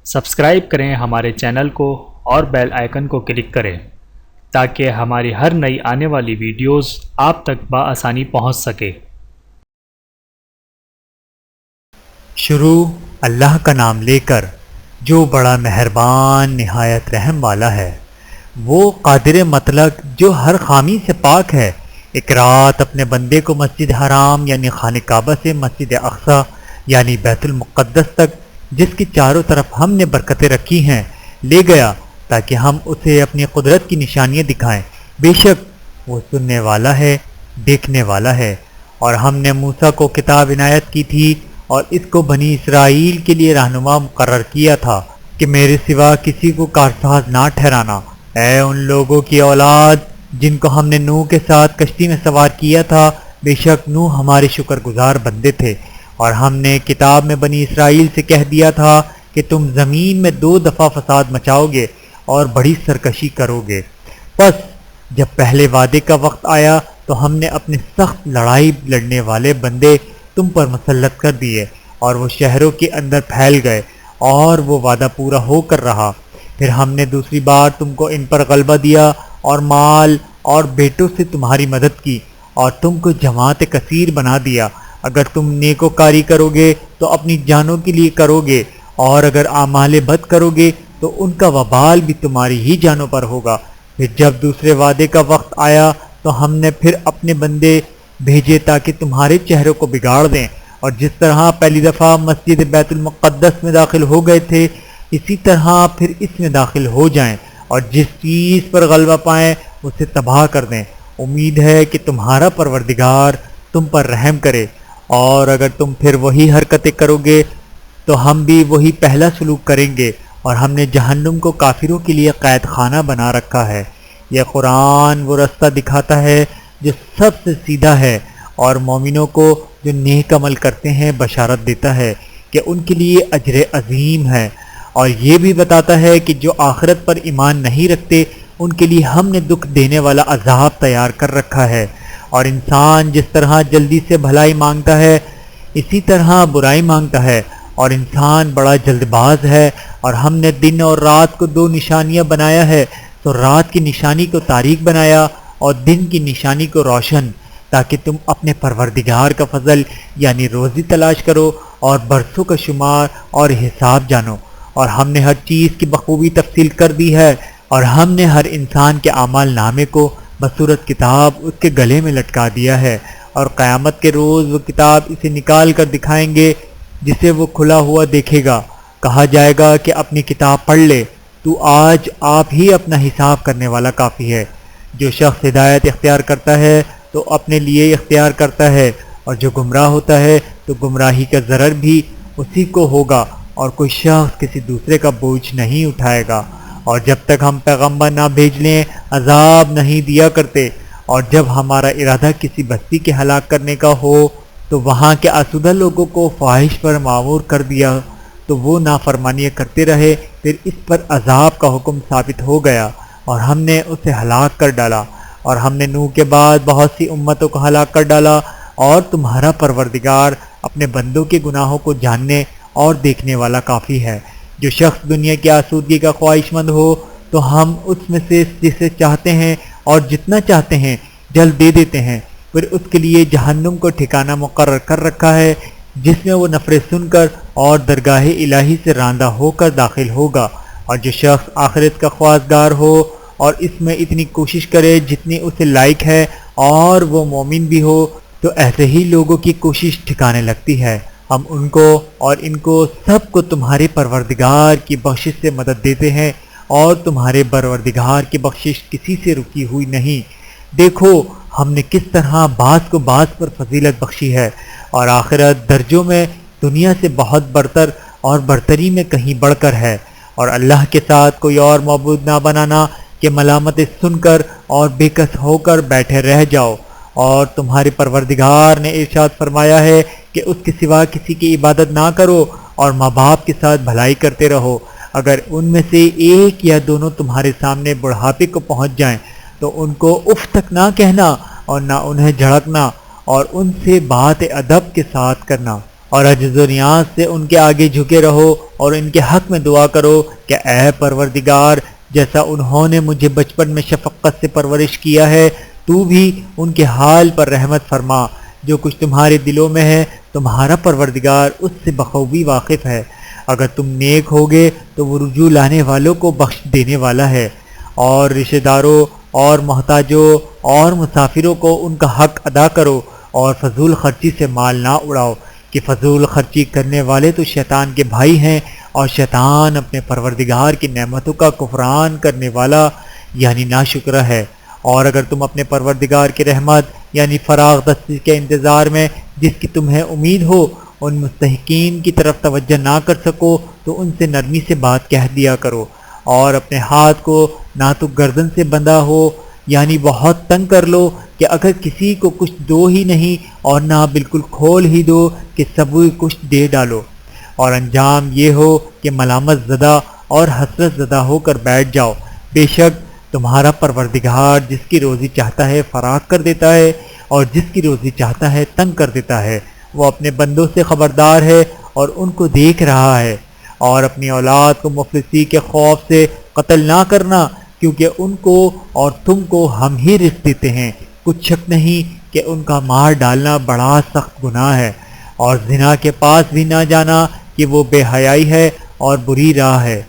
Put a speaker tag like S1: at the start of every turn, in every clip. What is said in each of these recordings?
S1: Subscribe کریں ہمارے channel کو اور بیل آئیکن کو کلک کریں تاکہ ہماری ہر نئی آنے والی ویڈیوز آپ تک بآسانی پہنچ سکے۔
S2: شروع اللہ کا نام لے کر جو بڑا مہربان نہایت رحم والا ہے۔ وہ قادر مطلق جو ہر خامی سے پاک ہے، ایک رات اپنے بندے کو مسجد حرام یعنی خانہ کعبہ سے مسجد اقصی یعنی بیت المقدس تک، جس کی چاروں طرف ہم نے برکتیں رکھی ہیں، لے گیا تاکہ ہم اسے اپنی قدرت کی نشانیاں دکھائیں۔ بے شک وہ سننے والا ہے، دیکھنے والا ہے۔ اور ہم نے موسیٰ کو کتاب عنایت کی تھی اور اس کو بنی اسرائیل کے لیے رہنما مقرر کیا تھا کہ میرے سوا کسی کو کارساز نہ ٹھہرانا۔ اے ان لوگوں کی اولاد جن کو ہم نے نوح کے ساتھ کشتی میں سوار کیا تھا، بے شک نوح ہمارے شکر گزار بندے تھے۔ اور ہم نے کتاب میں بنی اسرائیل سے کہہ دیا تھا کہ تم زمین میں 2 دفعہ فساد مچاؤ گے اور بڑی سرکشی کرو گے۔ پس جب پہلے وعدے کا وقت آیا تو ہم نے اپنے سخت لڑائی لڑنے والے بندے تم پر مسلط کر دیے اور وہ شہروں کے اندر پھیل گئے اور وہ وعدہ پورا ہو کر رہا۔ پھر ہم نے دوسری بار تم کو ان پر غلبہ دیا اور مال اور بیٹوں سے تمہاری مدد کی اور تم کو جماعت کثیر بنا دیا۔ اگر تم نیکوکاری کرو گے تو اپنی جانوں کے لیے کرو گے، اور اگر اعمال بد کرو گے تو ان کا وبال بھی تمہاری ہی جانوں پر ہوگا۔ پھر جب دوسرے وعدے کا وقت آیا تو ہم نے پھر اپنے بندے بھیجے تاکہ تمہارے چہروں کو بگاڑ دیں، اور جس طرح پہلی دفعہ مسجد بیت المقدس میں داخل ہو گئے تھے اسی طرح پھر اس میں داخل ہو جائیں، اور جس چیز پر غلبہ پائیں اسے تباہ کر دیں۔ امید ہے کہ تمہارا پروردگار تم پر رحم کرے، اور اگر تم پھر وہی حرکتیں کرو گے تو ہم بھی وہی پہلا سلوک کریں گے، اور ہم نے جہنم کو کافروں کے لیے قید خانہ بنا رکھا ہے۔ یہ قرآن وہ رستہ دکھاتا ہے جو سب سے سیدھا ہے، اور مومنوں کو جو نیک عمل کرتے ہیں بشارت دیتا ہے کہ ان کے لیے اجر عظیم ہے، اور یہ بھی بتاتا ہے کہ جو آخرت پر ایمان نہیں رکھتے ان کے لیے ہم نے دکھ دینے والا عذاب تیار کر رکھا ہے۔ اور انسان جس طرح جلدی سے بھلائی مانگتا ہے اسی طرح برائی مانگتا ہے، اور انسان بڑا جلد باز ہے۔ اور ہم نے دن اور رات کو 2 نشانیاں بنایا ہے، تو رات کی نشانی کو تاریک بنایا اور دن کی نشانی کو روشن، تاکہ تم اپنے پروردگار کا فضل یعنی روزی تلاش کرو اور برسوں کا شمار اور حساب جانو۔ اور ہم نے ہر چیز کی بخوبی تفصیل کر دی ہے، اور ہم نے ہر انسان کے اعمال نامے کو بصورت کتاب اس کے گلے میں لٹکا دیا ہے، اور قیامت کے روز وہ کتاب اسے نکال کر دکھائیں گے جسے وہ کھلا ہوا دیکھے گا۔ کہا جائے گا کہ اپنی کتاب پڑھ لے، تو آج آپ ہی اپنا حساب کرنے والا کافی ہے۔ جو شخص ہدایت اختیار کرتا ہے تو اپنے لیے اختیار کرتا ہے، اور جو گمراہ ہوتا ہے تو گمراہی کا ضرر بھی اسی کو ہوگا، اور کوئی شخص کسی دوسرے کا بوجھ نہیں اٹھائے گا۔ اور جب تک ہم پیغمبر نہ بھیج لیں عذاب نہیں دیا کرتے، اور جب ہمارا ارادہ کسی بستی کے ہلاک کرنے کا ہو تو وہاں کے آسودہ لوگوں کو فواہش پر معمور کر دیا تو وہ نافرمانیاں کرتے رہے، پھر اس پر عذاب کا حکم ثابت ہو گیا اور ہم نے اسے ہلاک کر ڈالا۔ اور ہم نے نوح کے بعد بہت سی امتوں کو ہلاک کر ڈالا، اور تمہارا پروردگار اپنے بندوں کے گناہوں کو جاننے اور دیکھنے والا کافی ہے۔ جو شخص دنیا کی آسودگی کا خواہش مند ہو تو ہم اس میں سے جسے چاہتے ہیں اور جتنا چاہتے ہیں جلد دے دیتے ہیں، پھر اس کے لیے جہنم کو ٹھکانہ مقرر کر رکھا ہے جس میں وہ نفرت سن کر اور درگاہ الہی سے راندہ ہو کر داخل ہوگا۔ اور جو شخص آخرت کا خواستگار ہو اور اس میں اتنی کوشش کرے جتنی اسے لائق ہے اور وہ مومن بھی ہو، تو ایسے ہی لوگوں کی کوشش ٹھکانے لگتی ہے۔ ہم ان کو اور ان کو سب کو تمہارے پروردگار کی بخشش سے مدد دیتے ہیں، اور تمہارے پروردگار کی بخشش کسی سے رکی ہوئی نہیں۔ دیکھو ہم نے کس طرح بعض کو بعض پر فضیلت بخشی ہے، اور آخرت درجوں میں دنیا سے بہت برتر اور برتری میں کہیں بڑھ کر ہے۔ اور اللہ کے ساتھ کوئی اور معبود نہ بنانا کہ ملامتیں سن کر اور بے کس ہو کر بیٹھے رہ جاؤ۔ اور تمہارے پروردگار نے ارشاد فرمایا ہے کہ اس کے سوا کسی کی عبادت نہ کرو، اور ماں باپ کے ساتھ بھلائی کرتے رہو۔ اگر ان میں سے ایک یا دونوں تمہارے سامنے بڑھاپے کو پہنچ جائیں تو ان کو اف تک نہ کہنا اور نہ انہیں جھڑکنا، اور ان سے بات ادب کے ساتھ کرنا۔ اور عجز و نیاز سے ان کے آگے جھکے رہو اور ان کے حق میں دعا کرو کہ اے پروردگار، جیسا انہوں نے مجھے بچپن میں شفقت سے پرورش کیا ہے، تو بھی ان کے حال پر رحمت فرما۔ جو کچھ تمہارے دلوں میں ہے تمہارا پروردگار اس سے بخوبی واقف ہے۔ اگر تم نیک ہوگے تو وہ رجوع لانے والوں کو بخش دینے والا ہے۔ اور رشتہ داروں اور محتاجوں اور مسافروں کو ان کا حق ادا کرو، اور فضول خرچی سے مال نہ اڑاؤ، کہ فضول خرچی کرنے والے تو شیطان کے بھائی ہیں، اور شیطان اپنے پروردگار کی نعمتوں کا کفران کرنے والا یعنی ناشکرہ ہے۔ اور اگر تم اپنے پروردگار کی رحمت یعنی فراغ دستی کے انتظار میں جس کی تمہیں امید ہو ان مستحقین کی طرف توجہ نہ کر سکو تو ان سے نرمی سے بات کہہ دیا کرو، اور اپنے ہاتھ کو نہ تو گردن سے بندھا ہو یعنی بہت تنگ کر لو کہ اگر کسی کو کچھ دو ہی نہیں، اور نہ بالکل کھول ہی دو کہ سب کچھ دے ڈالو، اور انجام یہ ہو کہ ملامت زدہ اور حسرت زدہ ہو کر بیٹھ جاؤ۔ بے شک تمہارا پروردگار جس کی روزی چاہتا ہے فراغ کر دیتا ہے، اور جس کی روزی چاہتا ہے تنگ کر دیتا ہے۔ وہ اپنے بندوں سے خبردار ہے اور ان کو دیکھ رہا ہے۔ اور اپنی اولاد کو مفلسی کے خوف سے قتل نہ کرنا، کیونکہ ان کو اور تم کو ہم ہی رزق دیتے ہیں، کچھ شک نہیں کہ ان کا مار ڈالنا بڑا سخت گناہ ہے۔ اور زنا کے پاس بھی نہ جانا کہ وہ بے حیائی ہے اور بری راہ ہے۔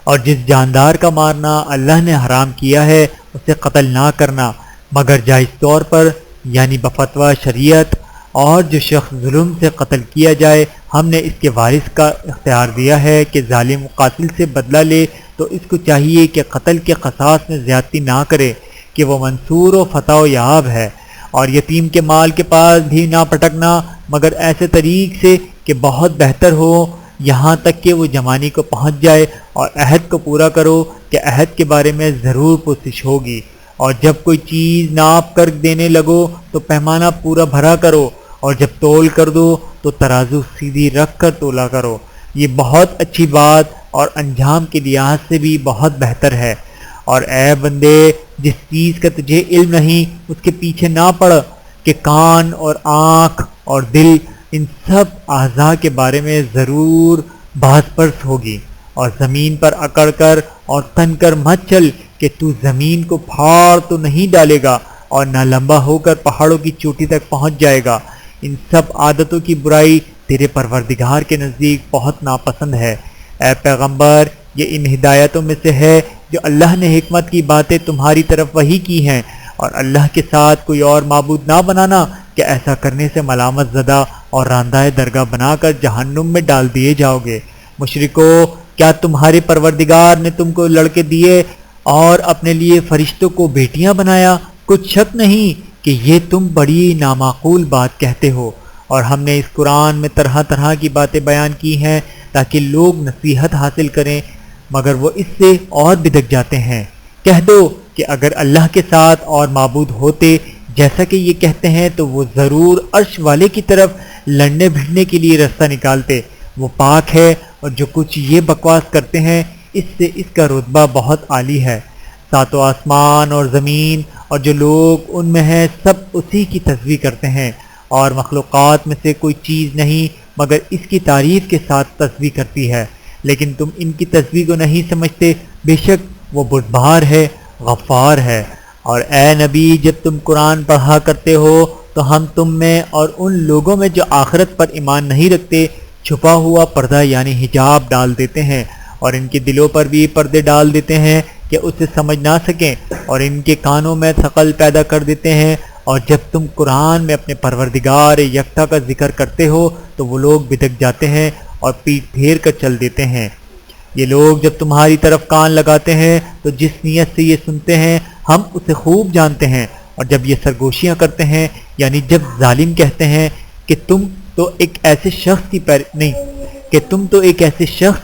S2: اور جس جاندار کا مارنا اللہ نے حرام کیا ہے اسے قتل نہ کرنا مگر جائز طور پر یعنی بفتویٰ شریعت۔ اور جو شخص ظلم سے قتل کیا جائے ہم نے اس کے وارث کا اختیار دیا ہے کہ ظالم قاتل سے بدلہ لے، تو اس کو چاہیے کہ قتل کے قصاص میں زیادتی نہ کرے، کہ وہ منصور و فتح و یاب ہے۔ اور یتیم کے مال کے پاس بھی نہ پٹکنا مگر ایسے طریق سے کہ بہت بہتر ہو، یہاں تک کہ وہ جوانی کو پہنچ جائے، اور عہد کو پورا کرو کہ عہد کے بارے میں ضرور پرسش ہوگی۔ اور جب کوئی چیز ناپ کر دینے لگو تو پیمانہ پورا بھرا کرو، اور جب تول کر دو تو ترازو سیدھی رکھ کر تولا کرو، یہ بہت اچھی بات اور انجام کے لحاظ سے بھی بہت بہتر ہے۔ اور اے بندے، جس چیز کا تجھے علم نہیں اس کے پیچھے نہ پڑ، کہ کان اور آنکھ اور دل ان سب اعضاء کے بارے میں ضرور بحث پرس ہوگی۔ اور زمین پر اکڑ کر اور تن کر مت چل کہ تو زمین کو پھاڑ تو نہیں ڈالے گا اور نہ لمبا ہو کر پہاڑوں کی چوٹی تک پہنچ جائے گا۔ ان سب عادتوں کی برائی تیرے پروردگار کے نزدیک بہت ناپسند ہے۔ اے پیغمبر، یہ ان ہدایتوں میں سے ہے جو اللہ نے حکمت کی باتیں تمہاری طرف وحی کی ہیں، اور اللہ کے ساتھ کوئی اور معبود نہ بنانا کہ ایسا کرنے سے ملامت زدہ اور راندہ درگاہ بنا کر جہنم میں ڈال دیے جاؤ گے۔ مشرکو، کیا تمہارے پروردگار نے تم کو لڑکے دیے اور اپنے لیے فرشتوں کو بیٹیاں بنایا؟ کچھ شک نہیں کہ یہ تم بڑی نامعقول بات کہتے ہو۔ اور ہم نے اس قرآن میں طرح طرح کی باتیں بیان کی ہیں تاکہ لوگ نصیحت حاصل کریں، مگر وہ اس سے اور بدک جاتے ہیں۔ کہہ دو کہ اگر اللہ کے ساتھ اور معبود ہوتے جیسا کہ یہ کہتے ہیں تو وہ ضرور عرش والے کی طرف لڑنے بھیڑنے کے لیے رستہ نکالتے۔ وہ پاک ہے، اور جو کچھ یہ بکواس کرتے ہیں اس سے اس کا رتبہ بہت عالی ہے۔ ساتوں آسمان اور زمین اور جو لوگ ان میں ہیں سب اسی کی تسبیح کرتے ہیں، اور مخلوقات میں سے کوئی چیز نہیں مگر اس کی تعریف کے ساتھ تسبیح کرتی ہے، لیکن تم ان کی تسبیح کو نہیں سمجھتے۔ بے شک وہ بردبار ہے، غفار ہے۔ اور اے نبی، جب تم قرآن پڑھا کرتے ہو تو ہم تم میں اور ان لوگوں میں جو آخرت پر ایمان نہیں رکھتے چھپا ہوا پردہ یعنی حجاب ڈال دیتے ہیں، اور ان کے دلوں پر بھی پردے ڈال دیتے ہیں کہ اسے سمجھ نہ سکیں، اور ان کے کانوں میں ثقل پیدا کر دیتے ہیں۔ اور جب تم قرآن میں اپنے پروردگار یکتا کا ذکر کرتے ہو تو وہ لوگ بدک جاتے ہیں اور پیٹ پھیر کر چل دیتے ہیں۔ یہ لوگ جب تمہاری طرف کان لگاتے ہیں تو جس نیت سے یہ سنتے ہیں ہم اسے خوب جانتے ہیں، اور جب یہ سرگوشیاں کرتے ہیں یعنی جب ظالم کہتے ہیں کہ تم تو ایک ایسے شخص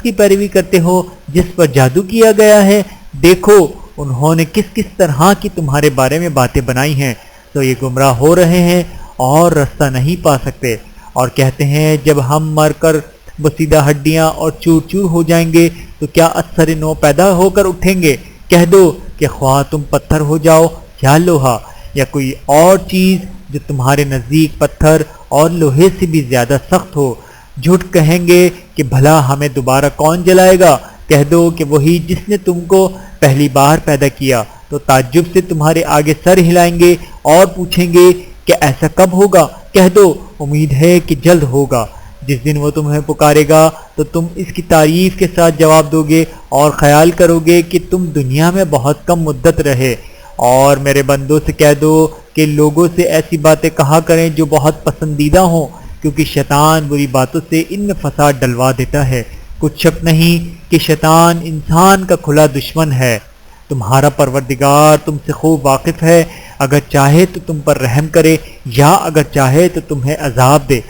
S2: کی پیروی کرتے ہو جس پر جادو کیا گیا ہے، دیکھو انہوں نے کس کس طرح کی تمہارے بارے میں باتیں بنائی ہیں، تو یہ گمراہ ہو رہے ہیں اور رستہ نہیں پا سکتے۔ اور کہتے ہیں جب ہم مر کر بسیدہ ہڈیاں اور چور چور ہو جائیں گے تو کیا اثر نو پیدا ہو کر اٹھیں گے؟ کہہ دو کہ خواہ تم پتھر ہو جاؤ یا لوہا یا کوئی اور چیز جو تمہارے نزدیک پتھر اور لوہے سے بھی زیادہ سخت ہو، جھوٹ کہیں گے کہ بھلا ہمیں دوبارہ کون جلائے گا؟ کہہ دو کہ وہی جس نے تم کو پہلی بار پیدا کیا۔ تو تعجب سے تمہارے آگے سر ہلائیں گے اور پوچھیں گے کہ ایسا کب ہوگا؟ کہہ دو امید ہے کہ جلد ہوگا۔ جس دن وہ تمہیں پکارے گا تو تم اس کی تعریف کے ساتھ جواب دو گے اور خیال کرو گے کہ تم دنیا میں بہت کم مدت رہے۔ اور میرے بندوں سے کہہ دو کہ لوگوں سے ایسی باتیں کہا کریں جو بہت پسندیدہ ہوں، کیونکہ شیطان بری باتوں سے ان میں فساد ڈلوا دیتا ہے۔ کچھ شک نہیں کہ شیطان انسان کا کھلا دشمن ہے۔ تمہارا پروردگار تم سے خوب واقف ہے، اگر چاہے تو تم پر رحم کرے یا اگر چاہے تو تمہیں عذاب دے۔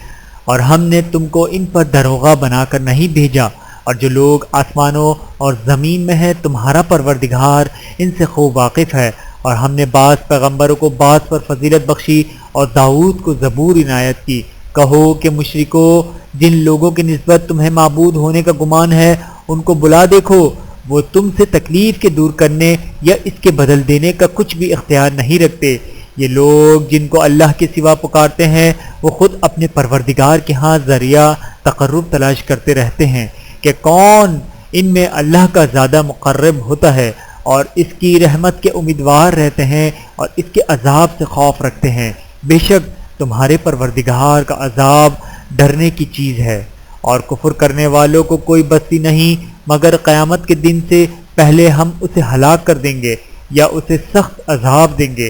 S2: اور ہم نے تم کو ان پر دروغہ بنا کر نہیں بھیجا، اور جو لوگ آسمانوں اور زمین میں ہیں تمہارا پروردگار ان سے خوب واقف ہے۔ اور ہم نے بعض پیغمبروں کو بعض پر فضیلت بخشی اور داؤد کو زبور عنایت کی۔ کہو کہ مشرکو، جن لوگوں کی نسبت تمہیں معبود ہونے کا گمان ہے ان کو بلا دیکھو، وہ تم سے تکلیف کے دور کرنے یا اس کے بدل دینے کا کچھ بھی اختیار نہیں رکھتے۔ یہ لوگ جن کو اللہ کے سوا پکارتے ہیں وہ خود اپنے پروردگار کے ہاں ذریعہ تقرب تلاش کرتے رہتے ہیں کہ کون ان میں اللہ کا زیادہ مقرب ہوتا ہے، اور اس کی رحمت کے امیدوار رہتے ہیں اور اس کے عذاب سے خوف رکھتے ہیں۔ بے شک تمہارے پروردگار کا عذاب ڈرنے کی چیز ہے، اور کفر کرنے والوں کو کوئی بستی نہیں مگر قیامت کے دن سے پہلے ہم اسے ہلاک کر دیں گے یا اسے سخت عذاب دیں گے۔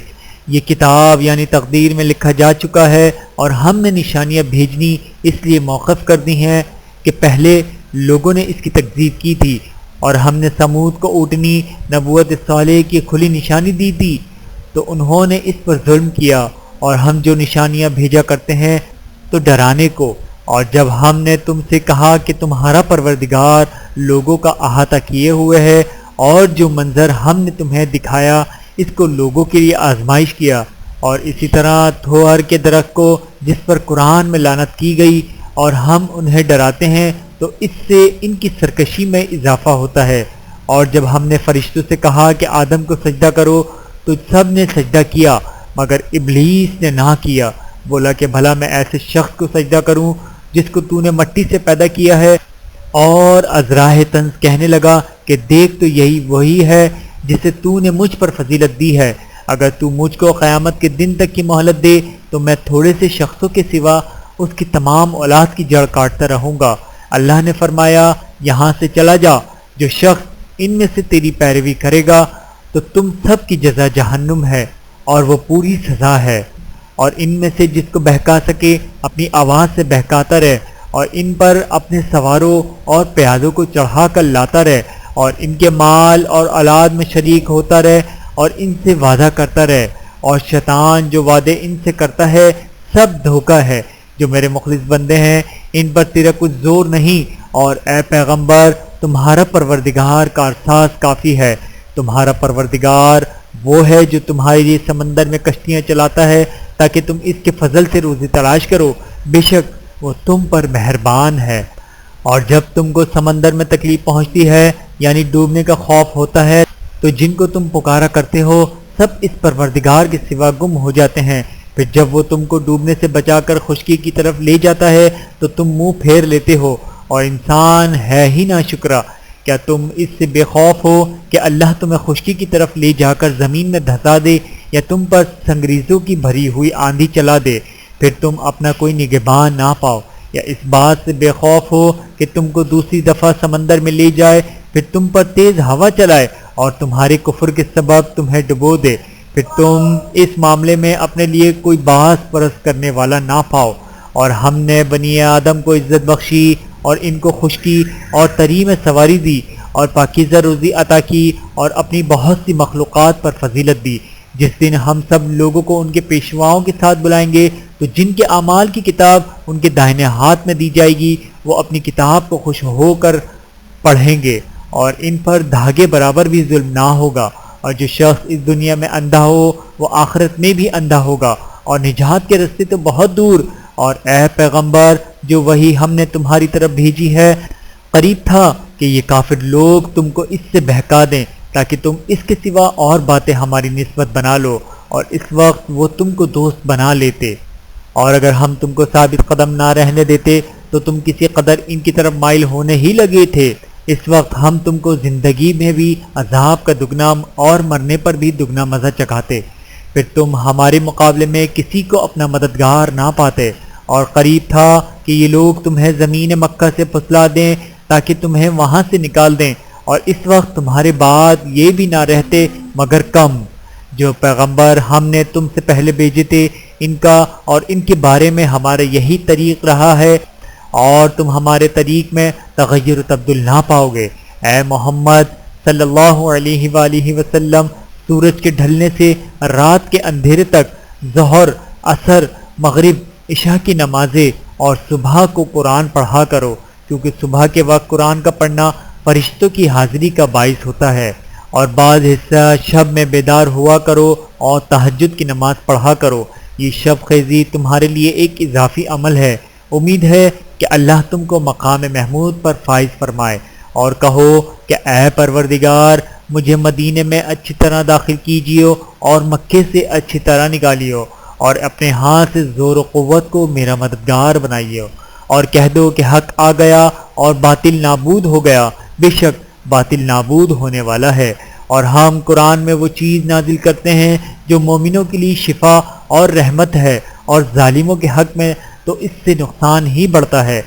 S2: یہ کتاب یعنی تقدیر میں لکھا جا چکا ہے، اور ہم نے نشانیاں بھیجنی اس لیے موقف کر دی ہیں کہ پہلے لوگوں نے اس کی تکذیب کی تھی، اور ہم نے سمود کو اونٹنی نبوت صالح کی کھلی نشانی دی تھی تو انہوں نے اس پر ظلم کیا، اور ہم جو نشانیاں بھیجا کرتے ہیں تو ڈرانے کو۔ اور جب ہم نے تم سے کہا کہ تمہارا پروردگار لوگوں کا احاطہ کیے ہوئے ہے، اور جو منظر ہم نے تمہیں دکھایا اس کو لوگوں کے لیے آزمائش کیا، اور اسی طرح تھوہر کے درخت کو جس پر قرآن میں لعنت کی گئی، اور ہم انہیں ڈراتے ہیں تو اس سے ان کی سرکشی میں اضافہ ہوتا ہے۔ اور جب ہم نے فرشتوں سے کہا کہ آدم کو سجدہ کرو تو سب نے سجدہ کیا مگر ابلیس نے نہ کیا، بولا کہ بھلا میں ایسے شخص کو سجدہ کروں جس کو تو نے مٹی سے پیدا کیا ہے۔ اور ازراہ طنز کہنے لگا کہ دیکھ تو یہی وہی ہے جسے تو نے مجھ پر فضیلت دی ہے، اگر تو مجھ کو قیامت کے دن تک کی مہلت دے تو میں تھوڑے سے شخصوں کے سوا اس کی تمام اولاد کی جڑ کاٹتا رہوں گا۔ اللہ نے فرمایا یہاں سے چلا جا، جو شخص ان میں سے تیری پیروی کرے گا تو تم سب کی جزا جہنم ہے اور وہ پوری سزا ہے۔ اور ان میں سے جس کو بہکا سکے اپنی آواز سے بہکاتا رہے، اور ان پر اپنے سواروں اور پیادوں کو چڑھا کر لاتا رہے، اور ان کے مال اور اولاد میں شریک ہوتا رہے اور ان سے وعدہ کرتا رہے، اور شیطان جو وعدے ان سے کرتا ہے سب دھوکہ ہے۔ جو میرے مخلص بندے ہیں ان پر تیرا کچھ زور نہیں، اور اے پیغمبر تمہارا پروردگار کارساز کافی ہے۔ تمہارا پروردگار وہ ہے جو تمہارے لیے سمندر میں کشتیاں چلاتا ہے تاکہ تم اس کے فضل سے روزی تلاش کرو، بے شک وہ تم پر مہربان ہے۔ اور جب تم کو سمندر میں تکلیف پہنچتی ہے یعنی ڈوبنے کا خوف ہوتا ہے تو جن کو تم پکارا کرتے ہو سب اس پروردگار کے سوا گم ہو جاتے ہیں، پھر جب وہ تم کو ڈوبنے سے بچا کر خشکی کی طرف لے جاتا ہے تو تم منہ پھیر لیتے ہو، اور انسان ہے ہی ناشکرا۔ کیا تم اس سے بے خوف ہو کہ اللہ تمہیں خشکی کی طرف لے جا کر زمین میں دھسا دے یا تم پر سنگریزوں کی بھری ہوئی آندھی چلا دے، پھر تم اپنا کوئی نگہبان نہ پاؤ؟ یا اس بات سے بے خوف ہو کہ تم کو دوسری دفعہ سمندر میں لے جائے، پھر تم پر تیز ہوا چلائے اور تمہارے کفر کے سبب تمہیں ڈبو دے، پھر تم اس معاملے میں اپنے لیے کوئی باعث پرست کرنے والا نہ پاؤ؟ اور ہم نے بنی آدم کو عزت بخشی اور ان کو خشکی اور تری میں سواری دی اور پاکیزہ روزی عطا کی اور اپنی بہت سی مخلوقات پر فضیلت دی۔ جس دن ہم سب لوگوں کو ان کے پیشواؤں کے ساتھ بلائیں گے تو جن کے اعمال کی کتاب ان کے دائنے ہاتھ میں دی جائے گی وہ اپنی کتاب کو خوش ہو کر پڑھیں گے، اور ان پر دھاگے برابر بھی ظلم نہ ہوگا۔ اور جو شخص اس دنیا میں اندھا ہو وہ آخرت میں بھی اندھا ہوگا، اور نجات کے راستے تو بہت دور۔ اور اے پیغمبر جو وہی ہم نے تمہاری طرف بھیجی ہے، قریب تھا کہ یہ کافر لوگ تم کو اس سے بہکا دیں تاکہ تم اس کے سوا اور باتیں ہماری نسبت بنا لو، اور اس وقت وہ تم کو دوست بنا لیتے۔ اور اگر ہم تم کو ثابت قدم نہ رہنے دیتے تو تو تم کسی قدر ان کی طرف مائل ہونے ہی لگے تھے۔ اس وقت ہم تم کو زندگی میں بھی عذاب کا دگنا اور مرنے پر بھی دگنا مزہ چکھاتے، پھر تم ہمارے مقابلے میں کسی کو اپنا مددگار نہ پاتے، اور قریب تھا کہ یہ لوگ تمہیں زمین مکہ سے پھسلا دیں تاکہ تمہیں وہاں سے نکال دیں، اور اس وقت تمہارے بعد یہ بھی نہ رہتے مگر کم۔ جو پیغمبر ہم نے تم سے پہلے بھیجے تھے ان کا اور ان کے بارے میں ہمارا یہی طریق رہا ہے، اور تم ہمارے طریق میں تغیر و تبدل نہ پاؤ گے۔ اے محمد صلی اللہ علیہ وآلہ وسلم، سورج کے ڈھلنے سے رات کے اندھیرے تک ظہر، عصر، مغرب، عشاء کی نمازیں اور صبح کو قرآن پڑھا کرو، کیونکہ صبح کے وقت قرآن کا پڑھنا فرشتوں کی حاضری کا باعث ہوتا ہے، اور بعض حصہ شب میں بیدار ہوا کرو اور تہجد کی نماز پڑھا کرو۔ یہ شب خیزی تمہارے لیے ایک اضافی عمل ہے۔ امید ہے کہ اللہ تم کو مقام محمود پر فائز فرمائے، اور کہو کہ اے پروردگار، مجھے مدینے میں اچھی طرح داخل کیجیو اور مکے سے اچھی طرح نکالیو، اور اپنے ہاتھ سے زور و قوت کو میرا مددگار بنائیو، اور کہہ دو کہ حق آ گیا اور باطل نابود ہو گیا، بے شک باطل نابود ہونے والا ہے، اور ہم قرآن میں وہ چیز نازل کرتے ہیں جو مومنوں کے لیے شفا اور رحمت ہے، اور ظالموں کے حق میں تو اس سے نقصان ہی بڑھتا ہے۔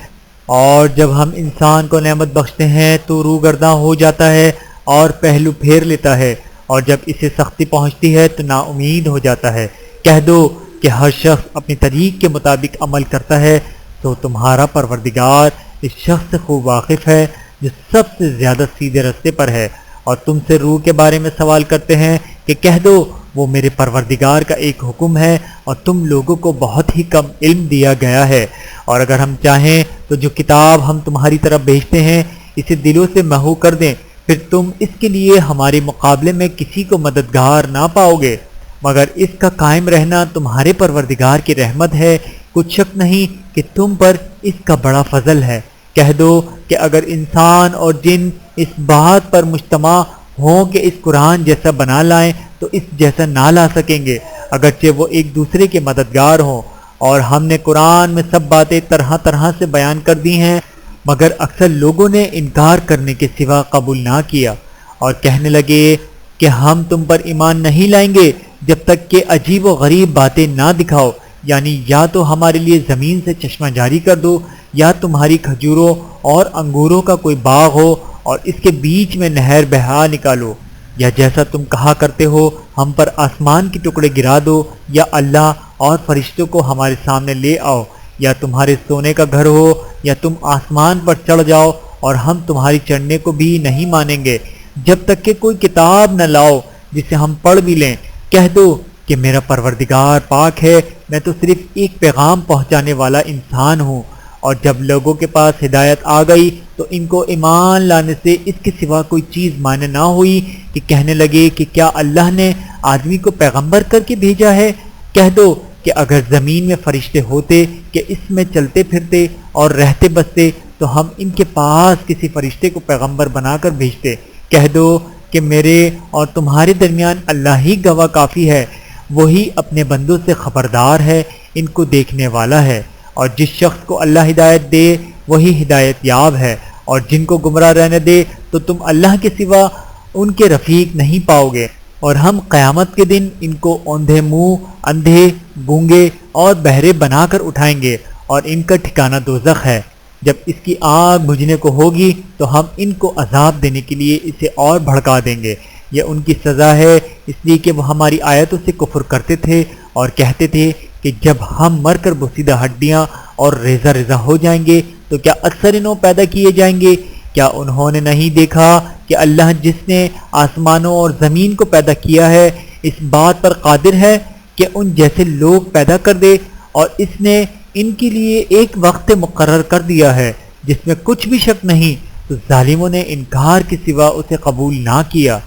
S2: اور جب ہم انسان کو نعمت بخشتے ہیں تو روگرداں ہو جاتا ہے اور پہلو پھیر لیتا ہے، اور جب اسے سختی پہنچتی ہے تو نا امید ہو جاتا ہے۔ کہہ دو کہ ہر شخص اپنی طریق کے مطابق عمل کرتا ہے، تو تمہارا پروردگار اس شخص سے خوب واقف ہے جو سب سے زیادہ سیدھے راستے پر ہے۔ اور تم سے روح کے بارے میں سوال کرتے ہیں کہ کہہ دو وہ میرے پروردگار کا ایک حکم ہے، اور تم لوگوں کو بہت ہی کم علم دیا گیا ہے، اور اگر ہم چاہیں تو جو کتاب ہم تمہاری طرف بھیجتے ہیں اسے دلوں سے محو کر دیں، پھر تم اس کے لیے ہمارے مقابلے میں کسی کو مددگار نہ پاؤ گے، مگر اس کا قائم رہنا تمہارے پروردگار کی رحمت ہے، کچھ شک نہیں کہ تم پر اس کا بڑا فضل ہے۔ کہہ دو کہ اگر انسان اور جن اس بات پر مجتمع ہوں کہ اس قرآن جیسا بنا لائیں تو اس جیسا نہ لا سکیں گے، اگرچہ وہ ایک دوسرے کے مددگار ہوں، اور ہم نے قرآن میں سب باتیں طرح طرح سے بیان کر دی ہیں، مگر اکثر لوگوں نے انکار کرنے کے سوا قبول نہ کیا، اور کہنے لگے کہ ہم تم پر ایمان نہیں لائیں گے جب تک کہ عجیب و غریب باتیں نہ دکھاؤ، یعنی یا تو ہمارے لیے زمین سے چشمہ جاری کر دو، یا تمہاری کھجوروں اور انگوروں کا کوئی باغ ہو اور اس کے بیچ میں نہر بہا نکالو، یا جیسا تم کہا کرتے ہو ہم پر آسمان کے ٹکڑے گرا دو، یا اللہ اور فرشتوں کو ہمارے سامنے لے آؤ، یا تمہارے سونے کا گھر ہو، یا تم آسمان پر چڑھ جاؤ، اور ہم تمہاری چڑھنے کو بھی نہیں مانیں گے جب تک کہ کوئی کتاب نہ لاؤ جسے ہم پڑھ بھی لیں۔ کہہ دو کہ میرا پروردگار پاک ہے، میں تو صرف ایک پیغام پہنچانے والا انسان ہوں، اور جب لوگوں کے پاس ہدایت آ گئی تو ان کو ایمان لانے سے اس کے سوا کوئی چیز مانے نہ ہوئی کہ کہنے لگے کہ کیا اللہ نے آدمی کو پیغمبر کر کے بھیجا ہے؟ کہہ دو کہ اگر زمین میں فرشتے ہوتے کہ اس میں چلتے پھرتے اور رہتے بستے تو ہم ان کے پاس کسی فرشتے کو پیغمبر بنا کر بھیجتے۔ کہہ دو کہ میرے اور تمہارے درمیان اللہ ہی گواہ کافی ہے، وہی اپنے بندوں سے خبردار ہے، ان کو دیکھنے والا ہے، اور جس شخص کو اللہ ہدایت دے وہی ہدایت یاب ہے، اور جن کو گمراہ رہنے دے تو تم اللہ کے سوا ان کے رفیق نہیں پاؤ گے، اور ہم قیامت کے دن ان کو اوندھے منہ، اندھے، گونگے اور بہرے بنا کر اٹھائیں گے، اور ان کا ٹھکانہ دوزخ ہے۔ جب اس کی آگ بجھنے کو ہوگی تو ہم ان کو عذاب دینے کے لیے اسے اور بھڑکا دیں گے، یہ ان کی سزا ہے اس لیے کہ وہ ہماری آیتوں سے کفر کرتے تھے اور کہتے تھے کہ جب ہم مر کر بوسیدہ ہڈیاں اور ریزہ ریزہ ہو جائیں گے تو کیا اکثر نو پیدا کیے جائیں گے؟ کیا انہوں نے نہیں دیکھا کہ اللہ جس نے آسمانوں اور زمین کو پیدا کیا ہے اس بات پر قادر ہے کہ ان جیسے لوگ پیدا کر دے، اور اس نے ان کے لیے ایک وقت مقرر کر دیا ہے جس میں کچھ بھی شک نہیں، تو ظالموں نے انکار کے سوا اسے قبول نہ کیا۔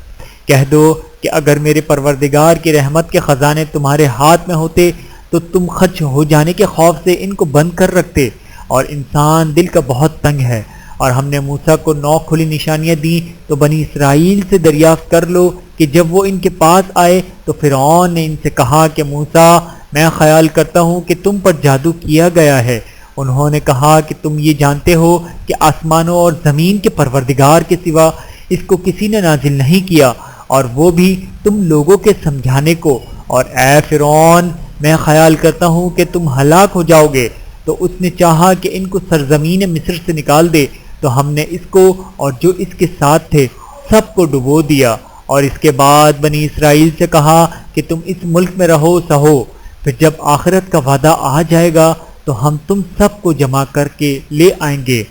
S2: کہہ دو کہ اگر میرے پروردگار کی رحمت کے خزانے تمہارے ہاتھ میں ہوتے تو تم خرچ ہو جانے کے خوف سے ان کو بند کر رکھتے، اور انسان دل کا بہت تنگ ہے، اور ہم نے موسیٰ کو 9 کھلی نشانیاں دیں تو بنی اسرائیل سے دریافت کر لو کہ جب وہ ان کے پاس آئے تو فرعون نے ان سے کہا کہ موسیٰ، میں خیال کرتا ہوں کہ تم پر جادو کیا گیا ہے، انہوں نے کہا کہ تم یہ جانتے ہو کہ آسمانوں اور زمین کے پروردگار کے سوا اس کو کسی نے نازل نہیں کیا، اور وہ بھی تم لوگوں کے سمجھانے کو، اور اے فرعون میں خیال کرتا ہوں کہ تم ہلاک ہو جاؤ گے۔ تو اس نے چاہا کہ ان کو سرزمین مصر سے نکال دے، تو ہم نے اس کو اور جو اس کے ساتھ تھے سب کو ڈبو دیا، اور اس کے بعد بنی اسرائیل سے کہا کہ تم اس ملک میں رہو سہو، پھر جب آخرت کا وعدہ آ جائے گا تو ہم تم سب کو جمع کر کے لے آئیں گے۔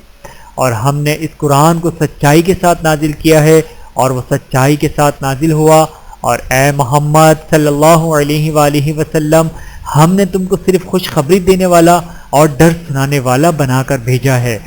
S2: اور ہم نے اس قرآن کو سچائی کے ساتھ نازل کیا ہے، اور وہ سچائی کے ساتھ نازل ہوا، اور اے محمد صلی اللہ علیہ وآلہ وسلم ہم نے تم کو صرف خوشخبری دینے والا اور ڈر سنانے والا بنا کر بھیجا ہے،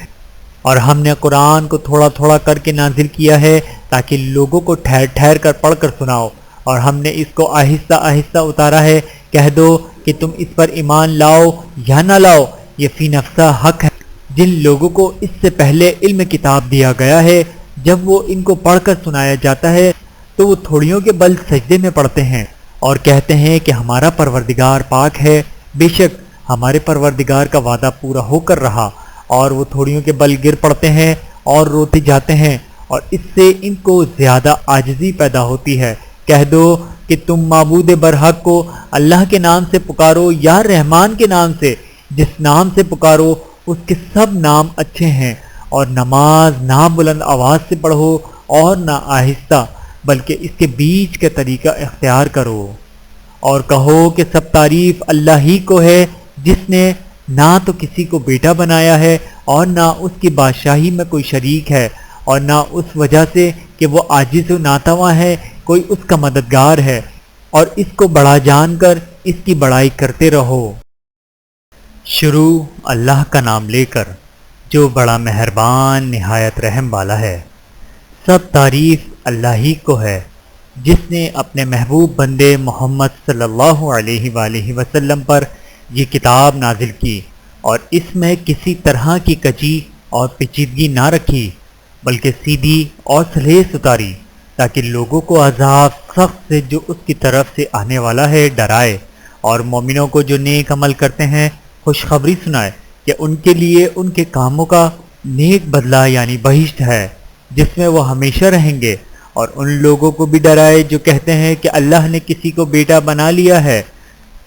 S2: اور ہم نے قرآن کو تھوڑا تھوڑا کر کے نازل کیا ہے تاکہ لوگوں کو ٹھہر ٹھہر کر پڑھ کر سناؤ، اور ہم نے اس کو آہستہ آہستہ اتارا ہے۔ کہہ دو کہ تم اس پر ایمان لاؤ یا نہ لاؤ، یہ فی نفسہ حق ہے۔ جن لوگوں کو اس سے پہلے علم کتاب دیا گیا ہے، جب وہ ان کو پڑھ کر سنایا جاتا ہے تو وہ تھوڑیوں کے بل سجدے میں پڑتے ہیں اور کہتے ہیں کہ ہمارا پروردگار پاک ہے، بے شک ہمارے پروردگار کا وعدہ پورا ہو کر رہا، اور وہ تھوڑیوں کے بل گر پڑتے ہیں اور روتے جاتے ہیں، اور اس سے ان کو زیادہ عاجزی پیدا ہوتی ہے۔ کہہ دو کہ تم معبود برحق کو اللہ کے نام سے پکارو یا رحمان کے نام سے، جس نام سے پکارو اس کے سب نام اچھے ہیں، اور نماز نہ بلند آواز سے پڑھو اور نہ آہستہ، بلکہ اس کے بیچ کا طریقہ اختیار کرو، اور کہو کہ سب تعریف اللہ ہی کو ہے، جس نے نہ تو کسی کو بیٹا بنایا ہے اور نہ اس کی بادشاہی میں کوئی شریک ہے، اور نہ اس وجہ سے کہ وہ عاجز و ناتواں ہے کوئی اس کا مددگار ہے، اور اس کو بڑا جان کر اس کی بڑائی کرتے رہو۔ شروع اللہ کا نام لے کر جو بڑا مہربان نہایت رحم والا ہے۔ سب تعریف اللہ ہی کو ہے، جس نے اپنے محبوب بندے محمد صلی اللہ علیہ وآلہ وسلم پر یہ کتاب نازل کی، اور اس میں کسی طرح کی کچی اور پیچیدگی نہ رکھی، بلکہ سیدھی اور سلیس اتاری، تاکہ لوگوں کو عذاب سخت سے جو اس کی طرف سے آنے والا ہے ڈرائے، اور مومنوں کو جو نیک عمل کرتے ہیں خوشخبری سنائے کہ ان کے لیے ان کے کاموں کا نیک بدلہ یعنی بہشت ہے، جس میں وہ ہمیشہ رہیں گے، اور ان لوگوں کو بھی ڈرائے جو کہتے ہیں کہ اللہ نے کسی کو بیٹا بنا لیا ہے،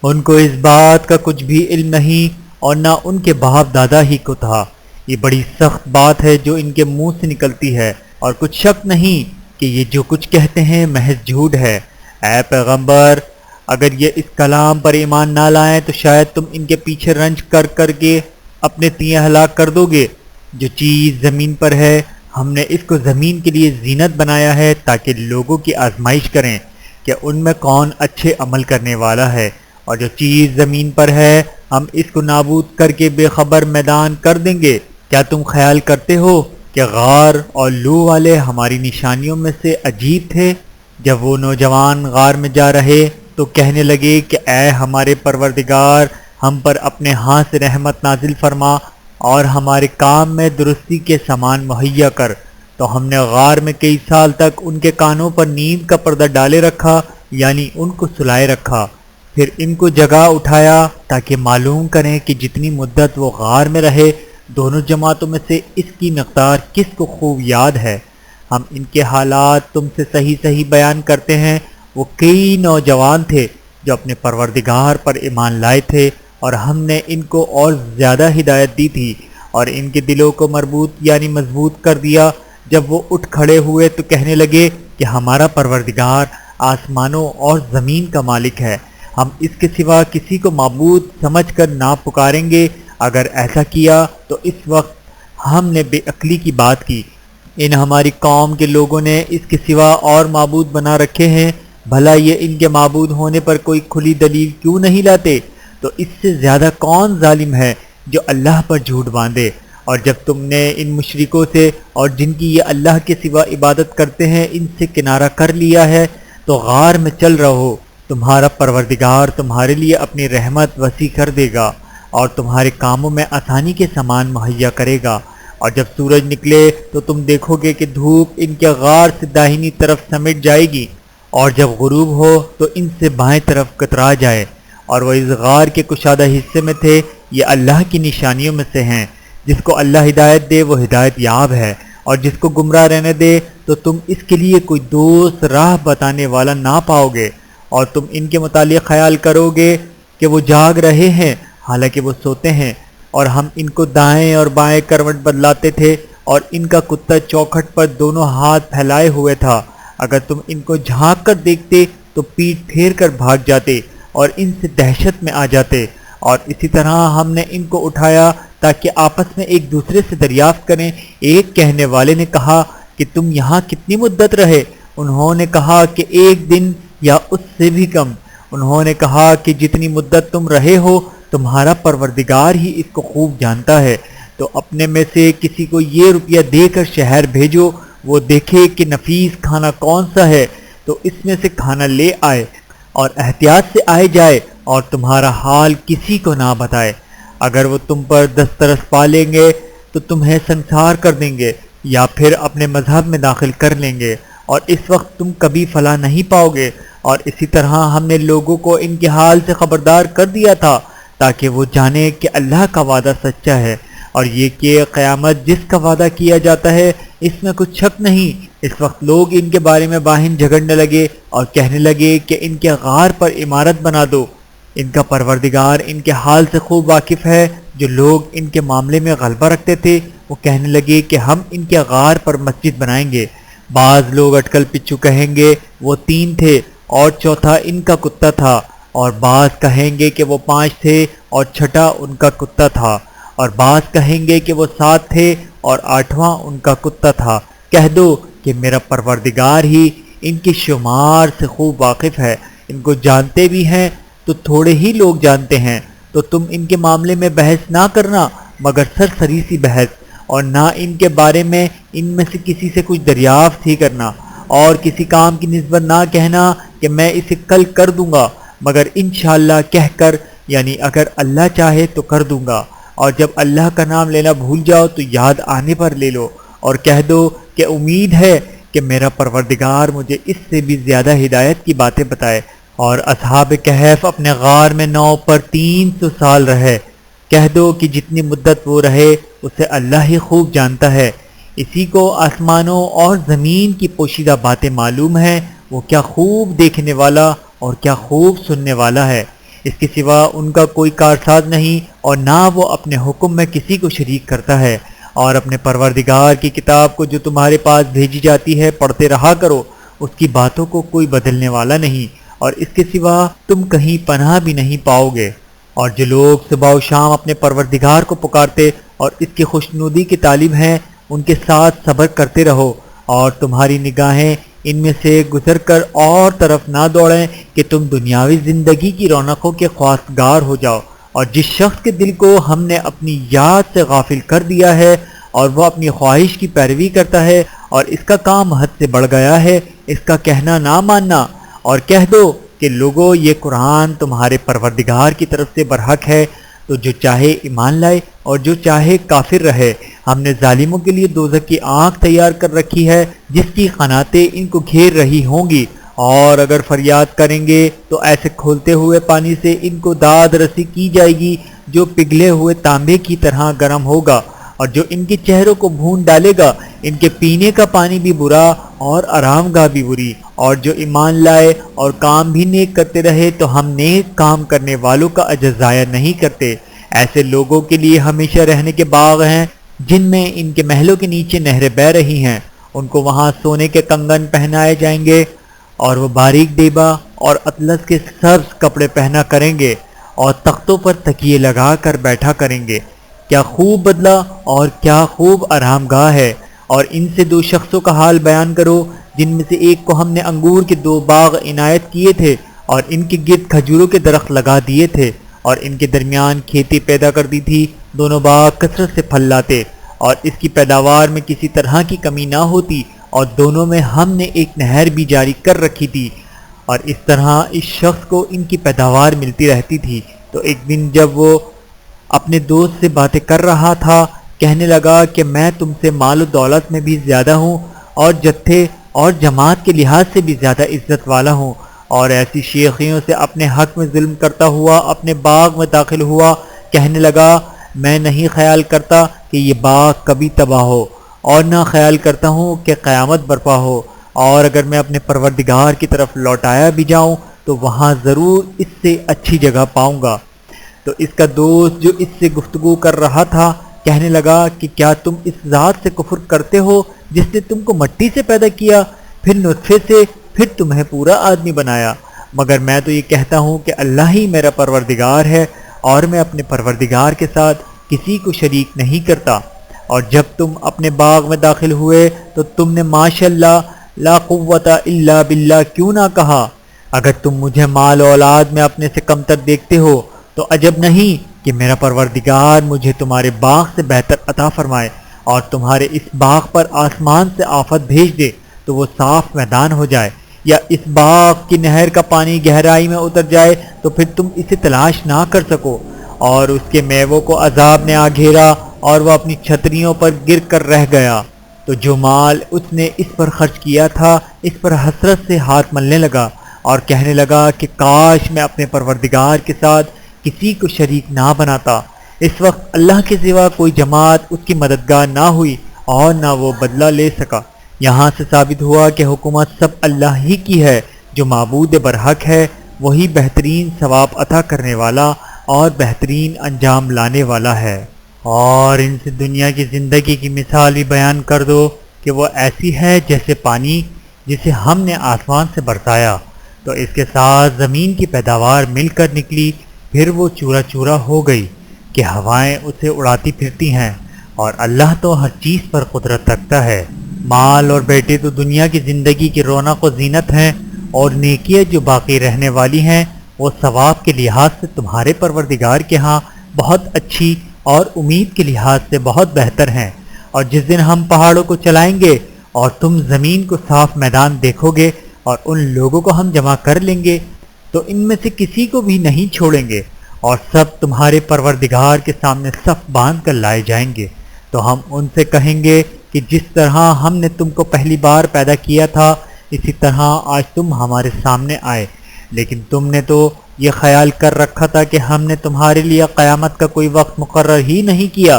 S2: ان کو اس بات کا کچھ بھی علم نہیں اور نہ ان کے باپ دادا ہی کو تھا۔ یہ بڑی سخت بات ہے جو ان کے منہ سے نکلتی ہے، اور کچھ شک نہیں کہ یہ جو کچھ کہتے ہیں محض جھوٹ ہے۔ اے پیغمبر، اگر یہ اس کلام پر ایمان نہ لائیں تو شاید تم ان کے پیچھے رنج کر کر کے اپنے تیئں ہلاک کر دو گے۔ جو چیز زمین پر ہے ہم نے اس کو زمین کے لیے زینت بنایا ہے تاکہ لوگوں کی آزمائش کریں کہ ان میں کون اچھے عمل کرنے والا ہے، اور جو چیز زمین پر ہے ہم اس کو نابود کر کے بے خبر میدان کر دیں گے۔ کیا تم خیال کرتے ہو کہ غار اور لو والے ہماری نشانیوں میں سے عجیب تھے؟ جب وہ نوجوان غار میں جا رہے تو کہنے لگے کہ اے ہمارے پروردگار، ہم پر اپنے ہاتھ سے رحمت نازل فرما اور ہمارے کام میں درستی کے سامان مہیا کر۔ تو ہم نے غار میں کئی سال تک ان کے کانوں پر نیند کا پردہ ڈالے رکھا، یعنی ان کو سلائے رکھا، پھر ان کو جگا اٹھایا تاکہ معلوم کریں کہ جتنی مدت وہ غار میں رہے دونوں جماعتوں میں سے اس کی مقدار کس کو خوب یاد ہے۔ ہم ان کے حالات تم سے صحیح صحیح بیان کرتے ہیں۔ وہ کئی نوجوان تھے جو اپنے پروردگار پر ایمان لائے تھے، اور ہم نے ان کو اور زیادہ ہدایت دی تھی، اور ان کے دلوں کو مربوط یعنی مضبوط کر دیا۔ جب وہ اٹھ کھڑے ہوئے تو کہنے لگے کہ ہمارا پروردگار آسمانوں اور زمین کا مالک ہے، ہم اس کے سوا کسی کو معبود سمجھ کر نہ پکاریں گے۔ اگر ایسا کیا تو اس وقت ہم نے بے عقلی کی بات کی۔ ان ہماری قوم کے لوگوں نے اس کے سوا اور معبود بنا رکھے ہیں، بھلا یہ ان کے معبود ہونے پر کوئی کھلی دلیل کیوں نہیں لاتے؟ تو اس سے زیادہ کون ظالم ہے جو اللہ پر جھوٹ باندھے؟ اور جب تم نے ان مشرکوں سے اور جن کی یہ اللہ کے سوا عبادت کرتے ہیں ان سے کنارہ کر لیا ہے تو غار میں چل رہو، تمہارا پروردگار تمہارے لیے اپنی رحمت وسیع کر دے گا اور تمہارے کاموں میں آسانی کے سامان مہیا کرے گا۔ اور جب سورج نکلے تو تم دیکھو گے کہ دھوپ ان کے غار سے داہنی طرف سمٹ جائے گی، اور جب غروب ہو تو ان سے بائیں طرف کترا جائے، اور وہ اس غار کے کشادہ حصے میں تھے یہ اللہ کی نشانیوں میں سے ہیں۔ جس کو اللہ ہدایت دے وہ ہدایت یاب ہے، اور جس کو گمراہ رہنے دے تو تم اس کے لیے کوئی دوست راہ بتانے والا نہ پاؤ گے۔ اور تم ان کے متعلق خیال کرو گے کہ وہ جاگ رہے ہیں حالانکہ وہ سوتے ہیں، اور ہم ان کو دائیں اور بائیں کروٹ بدلاتے تھے، اور ان کا کتا چوکھٹ پر دونوں ہاتھ پھیلائے ہوئے تھا۔ اگر تم ان کو جھانک کر دیکھتے تو پیٹھ پھیر کر بھاگ جاتے اور ان سے دہشت میں آ جاتے۔ اور اسی طرح ہم نے ان کو اٹھایا تاکہ آپس میں ایک دوسرے سے دریافت کریں۔ ایک کہنے والے نے کہا کہ تم یہاں کتنی مدت رہے؟ انہوں نے کہا کہ 1 دن یا اس سے بھی کم۔ انہوں نے کہا کہ جتنی مدت تم رہے ہو تمہارا پروردگار ہی اس کو خوب جانتا ہے، تو اپنے میں سے کسی کو یہ روپیہ دے کر شہر بھیجو، وہ دیکھے کہ نفیس کھانا کون سا ہے تو اس میں سے کھانا لے آئے، اور احتیاط سے آئے جائے اور تمہارا حال کسی کو نہ بتائے۔ اگر وہ تم پر دسترس پا لیں گے تو تمہیں سنسار کر دیں گے یا پھر اپنے مذہب میں داخل کر لیں گے، اور اس وقت تم کبھی فلاح نہیں پاؤ گے۔ اور اسی طرح ہم نے لوگوں کو ان کے حال سے خبردار کر دیا تھا تاکہ وہ جانے کہ اللہ کا وعدہ سچا ہے، اور یہ کہ قیامت جس کا وعدہ کیا جاتا ہے اس میں کچھ شک نہیں۔ اس وقت لوگ ان کے بارے میں باہم جھگڑنے لگے اور کہنے لگے کہ ان کے غار پر عمارت بنا دو۔ ان کا پروردگار ان کے حال سے خوب واقف ہے۔ جو لوگ ان کے معاملے میں غلبہ رکھتے تھے وہ کہنے لگے کہ ہم ان کے غار پر مسجد بنائیں گے۔ بعض لوگ اٹکل پچھو کہیں گے وہ 3 تھے اور چوتھا ان کا کتا تھا، اور بعض کہیں گے کہ وہ 5 تھے اور چھٹا ان کا کتا تھا، اور بعض کہیں گے کہ وہ 7 تھے اور 8واں ان کا کتا تھا۔ کہہ دو کہ میرا پروردگار ہی ان کے شمار سے خوب واقف ہے۔ ان کو جانتے بھی ہیں تو تھوڑے ہی لوگ جانتے ہیں، تو تم ان کے معاملے میں بحث نہ کرنا مگر سرسری سی بحث، اور نہ ان کے بارے میں ان میں سے کسی سے کچھ دریافت ہی کرنا، اور کسی کام کی نسبت نہ کہنا کہ میں اسے کل کر دوں گا، مگر انشاءاللہ کہہ کر، یعنی اگر اللہ چاہے تو کر دوں گا، اور جب اللہ کا نام لینا بھول جاؤ تو یاد آنے پر لے لو، اور کہہ دو کہ امید ہے کہ میرا پروردگار مجھے اس سے بھی زیادہ ہدایت کی باتیں بتائے۔ اور اصحاب کہف اپنے غار میں نو پر 300 سال رہے۔ کہہ دو کہ جتنی مدت وہ رہے اسے اللہ ہی خوب جانتا ہے۔ اسی کو آسمانوں اور زمین کی پوشیدہ باتیں معلوم ہیں، وہ کیا خوب دیکھنے والا اور کیا خوب سننے والا ہے۔ اس کے سوا ان کا کوئی کارساز نہیں، اور نہ وہ اپنے حکم میں کسی کو شریک کرتا ہے۔ اور اپنے پروردگار کی کتاب کو جو تمہارے پاس بھیجی جاتی ہے پڑھتے رہا کرو، اس کی باتوں کو کوئی بدلنے والا نہیں، اور اس کے سوا تم کہیں پناہ بھی نہیں پاؤ گے۔ اور جو لوگ صبح و شام اپنے پروردگار کو پکارتے اور اس کی خوشنودی کے طالب ہیں ان کے ساتھ صبر کرتے رہو، اور تمہاری نگاہیں ان میں سے گزر کر اور طرف نہ دوڑیں کہ تم دنیاوی زندگی کی رونقوں کے خواستگار ہو جاؤ۔ اور جس شخص کے دل کو ہم نے اپنی یاد سے غافل کر دیا ہے اور وہ اپنی خواہش کی پیروی کرتا ہے اور اس کا کام حد سے بڑھ گیا ہے، اس کا کہنا نہ ماننا، اور کہہ دو کہ لوگو یہ قرآن تمہارے پروردگار کی طرف سے برحق ہے، تو جو چاہے ایمان لائے اور جو چاہے کافر رہے۔ ہم نے ظالموں کے لیے دوزخ کی آنکھ تیار کر رکھی ہے جس کی قناتیں ان کو گھیر رہی ہوں گی، اور اگر فریاد کریں گے تو ایسے کھولتے ہوئے پانی سے ان کو داد رسی کی جائے گی جو پگھلے ہوئے تانبے کی طرح گرم ہوگا، اور جو ان کے چہروں کو بھون ڈالے گا۔ ان کے پینے کا پانی بھی برا اور آرام گاہ بھی بری۔ اور جو ایمان لائے اور کام بھی نیک کرتے رہے تو ہم نیک کام کرنے والوں کا اجر ضائع نہیں کرتے۔ ایسے لوگوں کے لیے ہمیشہ رہنے کے باغ ہیں جن میں ان کے محلوں کے نیچے نہریں بہہ رہی ہیں، ان کو وہاں سونے کے کنگن پہنائے جائیں گے، اور وہ باریک دیبا اور اطلس کے سبز کپڑے پہنا کریں گے، اور تختوں پر تکیے لگا کر بیٹھا کریں گے۔ کیا خوب بدلہ اور کیا خوب آرام گاہ ہے۔ اور ان سے 2 شخصوں کا حال بیان کرو جن میں سے ایک کو ہم نے انگور کے 2 باغ عنایت کیے تھے اور ان کے گرد کھجوروں کے درخت لگا دیے تھے، اور ان کے درمیان کھیتی پیدا کر دی تھی۔ دونوں باغ کثرت سے پھل لاتے اور اس کی پیداوار میں کسی طرح کی کمی نہ ہوتی، اور دونوں میں ہم نے ایک نہر بھی جاری کر رکھی تھی، اور اس طرح اس شخص کو ان کی پیداوار ملتی رہتی تھی۔ تو ایک دن جب وہ اپنے دوست سے باتیں کر رہا تھا کہنے لگا کہ میں تم سے مال و دولت میں بھی زیادہ ہوں اور جتھے اور جماعت کے لحاظ سے بھی زیادہ عزت والا ہوں، اور ایسی شیخیوں سے اپنے حق میں ظلم کرتا ہوا اپنے باغ میں داخل ہوا کہنے لگا میں نہیں خیال کرتا کہ یہ باغ کبھی تباہ ہو، اور نہ خیال کرتا ہوں کہ قیامت برپا ہو، اور اگر میں اپنے پروردگار کی طرف لوٹایا بھی جاؤں تو وہاں ضرور اس سے اچھی جگہ پاؤں گا۔ تو اس کا دوست جو اس سے گفتگو کر رہا تھا کہنے لگا کہ کیا تم اس ذات سے کفر کرتے ہو جس نے تم کو مٹی سے پیدا کیا، پھر نطفے سے، پھر تمہیں پورا آدمی بنایا؟ مگر میں تو یہ کہتا ہوں کہ اللہ ہی میرا پروردگار ہے، اور میں اپنے پروردگار کے ساتھ کسی کو شریک نہیں کرتا۔ اور جب تم اپنے باغ میں داخل ہوئے تو تم نے ماشاءاللہ لا قوت الا باللہ کیوں نہ کہا؟ اگر تم مجھے مال و اولاد میں اپنے سے کمتر دیکھتے ہو تو عجب نہیں کہ میرا پروردگار مجھے تمہارے باغ سے بہتر عطا فرمائے، اور تمہارے اس باغ پر آسمان سے آفت بھیج دے تو وہ صاف میدان ہو جائے، یا اس باغ کی نہر کا پانی گہرائی میں اتر جائے تو پھر تم اسے تلاش نہ کر سکو، اور اس کے میووں کو عذاب نے آ گھیرا اور وہ اپنی چھتریوں پر گر کر رہ گیا۔ تو جو مال اس نے اس پر خرچ کیا تھا اس پر حسرت سے ہاتھ ملنے لگا اور کہنے لگا کہ کاش میں اپنے پروردگار کے ساتھ کسی کو شریک نہ بناتا۔ اس وقت اللہ کے سوا کوئی جماعت اس کی مددگار نہ ہوئی اور نہ وہ بدلہ لے سکا۔ یہاں سے ثابت ہوا کہ حکومت سب اللہ ہی کی ہے، جو معبود برحق ہے وہی بہترین ثواب عطا کرنے والا اور بہترین انجام لانے والا ہے۔ اور ان سے دنیا کی زندگی کی مثال بھی بیان کر دو کہ وہ ایسی ہے جیسے پانی جسے ہم نے آسمان سے برسایا تو اس کے ساتھ زمین کی پیداوار مل کر نکلی، پھر وہ چورا چورا ہو گئی کہ ہوائیں اسے اڑاتی پھرتی ہیں، اور اللہ تو ہر چیز پر قدرت رکھتا ہے۔ مال اور بیٹے تو دنیا کی زندگی کی رونق و زینت ہیں، اور نیکیاں جو باقی رہنے والی ہیں وہ ثواب کے لحاظ سے تمہارے پروردگار کے ہاں بہت اچھی اور امید کے لحاظ سے بہت بہتر ہیں۔ اور جس دن ہم پہاڑوں کو چلائیں گے اور تم زمین کو صاف میدان دیکھو گے اور ان لوگوں کو ہم جمع کر لیں گے تو ان میں سے کسی کو بھی نہیں چھوڑیں گے، اور سب تمہارے پروردگار کے سامنے صف باندھ کر لائے جائیں گے۔ تو ہم ان سے کہیں گے کہ جس طرح ہم نے تم کو پہلی بار پیدا کیا تھا اسی طرح آج تم ہمارے سامنے آئے، لیکن تم نے تو یہ خیال کر رکھا تھا کہ ہم نے تمہارے لیے قیامت کا کوئی وقت مقرر ہی نہیں کیا،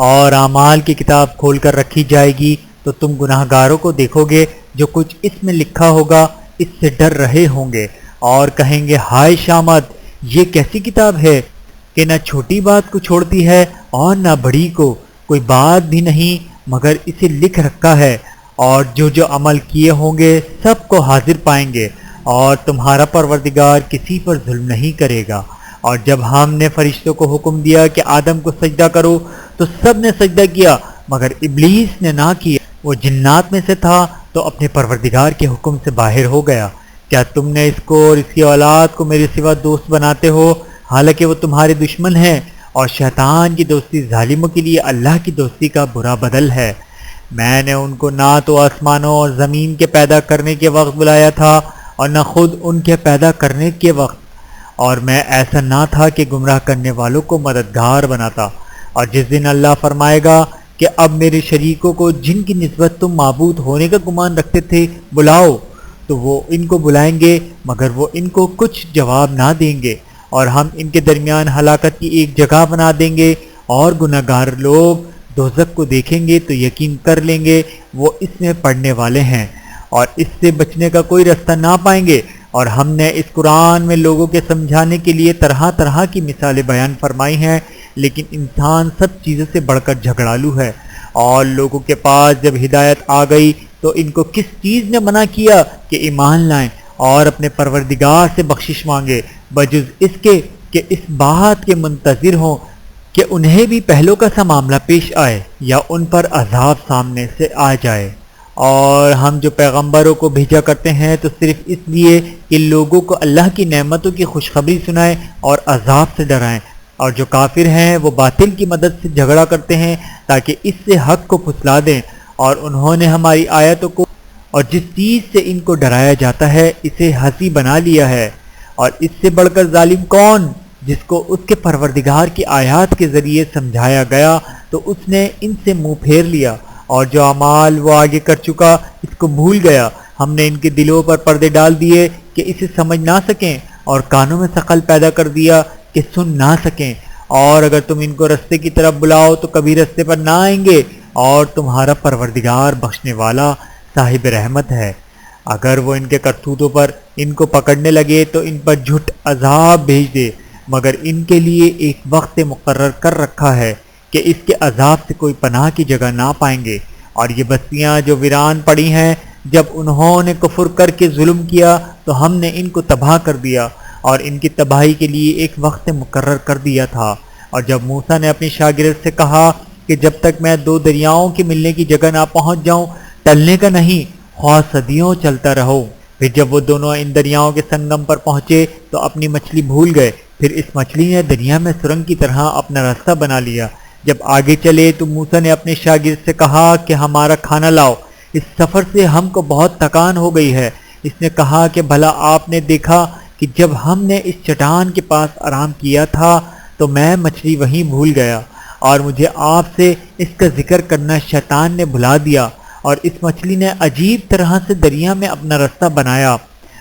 S2: اور اعمال کی کتاب کھول کر رکھی جائے گی تو تم گناہ گاروں کو دیکھو گے جو کچھ اس میں لکھا ہوگا اس سے ڈر رہے ہوں گے، اور کہیں گے ہائے شامت، یہ کیسی کتاب ہے کہ نہ چھوٹی بات کو چھوڑتی ہے اور نہ بڑی کو، کوئی بات بھی نہیں مگر اسے لکھ رکھا ہے، اور جو عمل کیے ہوں گے سب کو حاضر پائیں گے، اور تمہارا پروردگار کسی پر ظلم نہیں کرے گا۔ اور جب ہم نے فرشتوں کو حکم دیا کہ آدم کو سجدہ کرو تو سب نے سجدہ کیا مگر ابلیس نے نہ کیا، وہ جنات میں سے تھا تو اپنے پروردگار کے حکم سے باہر ہو گیا۔ کیا تم نے اس کو اور اس کی اولاد کو میرے سوا دوست بناتے ہو، حالانکہ وہ تمہارے دشمن ہیں، اور شیطان کی دوستی ظالموں کے لیے اللہ کی دوستی کا برا بدل ہے۔ میں نے ان کو نہ تو آسمانوں اور زمین کے پیدا کرنے کے وقت بلایا تھا اور نہ خود ان کے پیدا کرنے کے وقت، اور میں ایسا نہ تھا کہ گمراہ کرنے والوں کو مددگار بناتا۔ اور جس دن اللہ فرمائے گا کہ اب میرے شریکوں کو جن کی نسبت تم معبود ہونے کا گمان رکھتے تھے بلاؤ، تو وہ ان کو بلائیں گے مگر وہ ان کو کچھ جواب نہ دیں گے، اور ہم ان کے درمیان ہلاکت کی ایک جگہ بنا دیں گے، اور گناہ گار لوگ دوزخ کو دیکھیں گے تو یقین کر لیں گے وہ اس میں پڑنے والے ہیں، اور اس سے بچنے کا کوئی رستہ نہ پائیں گے۔ اور ہم نے اس قرآن میں لوگوں کے سمجھانے کے لیے طرح طرح کی مثالیں بیان فرمائی ہیں، لیکن انسان سب چیزوں سے بڑھ کر جھگڑالو ہے، اور لوگوں کے پاس جب ہدایت آ گئی تو ان کو کس چیز نے منع کیا کہ ایمان لائیں اور اپنے پروردگار سے بخشش مانگے، بجز اس کے کہ اس بات کے منتظر ہوں کہ انہیں بھی پہلو کا سا معاملہ پیش آئے یا ان پر عذاب سامنے سے آ جائے۔ اور ہم جو پیغمبروں کو بھیجا کرتے ہیں تو صرف اس لیے کہ لوگوں کو اللہ کی نعمتوں کی خوشخبری سنائیں اور عذاب سے ڈرائیں، اور جو کافر ہیں وہ باطل کی مدد سے جھگڑا کرتے ہیں تاکہ اس سے حق کو پھسلا دیں، اور انہوں نے ہماری آیتوں کو اور جس چیز سے ان کو ڈرایا جاتا ہے اسے ہنسی بنا لیا ہے۔ اور اس سے بڑھ کر ظالم کون، جس کو اس کے پروردگار کی آیات کے ذریعے سمجھایا گیا تو اس نے ان سے منہ پھیر لیا، اور جو اعمال وہ آگے کر چکا اس کو بھول گیا۔ ہم نے ان کے دلوں پر پردے ڈال دیے کہ اسے سمجھ نہ سکیں، اور کانوں میں ثقل پیدا کر دیا کہ سن نہ سکیں، اور اگر تم ان کو رستے کی طرف بلاؤ تو کبھی رستے پر نہ آئیں گے، اور تمہارا پروردگار بخشنے والا صاحب رحمت ہے۔ اگر وہ ان کے کرتوتوں پر ان کو پکڑنے لگے تو ان پر جھٹ عذاب بھیج دے، مگر ان کے لیے ایک وقت مقرر کر رکھا ہے کہ اس کے عذاب سے کوئی پناہ کی جگہ نہ پائیں گے۔ اور یہ بستیاں جو ویران پڑی ہیں، جب انہوں نے کفر کر کے ظلم کیا تو ہم نے ان کو تباہ کر دیا، اور ان کی تباہی کے لیے ایک وقت مقرر کر دیا تھا۔ اور جب موسیٰ نے اپنی شاگرد سے کہا کہ جب تک میں دو دریاؤں کے ملنے کی جگہ نہ پہنچ جاؤں، ٹلنے کا نہیں، خواہ صدیوں چلتا رہو۔ پھر جب وہ دونوں ان دریاؤں کے سنگم پر پہنچے تو اپنی مچھلی بھول گئے، پھر اس مچھلی نے دریا میں سرنگ کی طرح اپنا راستہ بنا لیا۔ جب آگے چلے تو موسیٰ نے اپنے شاگرد سے کہا کہ ہمارا کھانا لاؤ، اس سفر سے ہم کو بہت تکان ہو گئی ہے۔ اس نے کہا کہ بھلا آپ نے دیکھا کہ جب ہم نے اس چٹان کے پاس آرام کیا تھا تو میں مچھلی وہیں بھول گیا، اور مجھے آپ سے اس کا ذکر کرنا شیطان نے بھلا دیا، اور اس مچھلی نے عجیب طرح سے دریا میں اپنا راستہ بنایا۔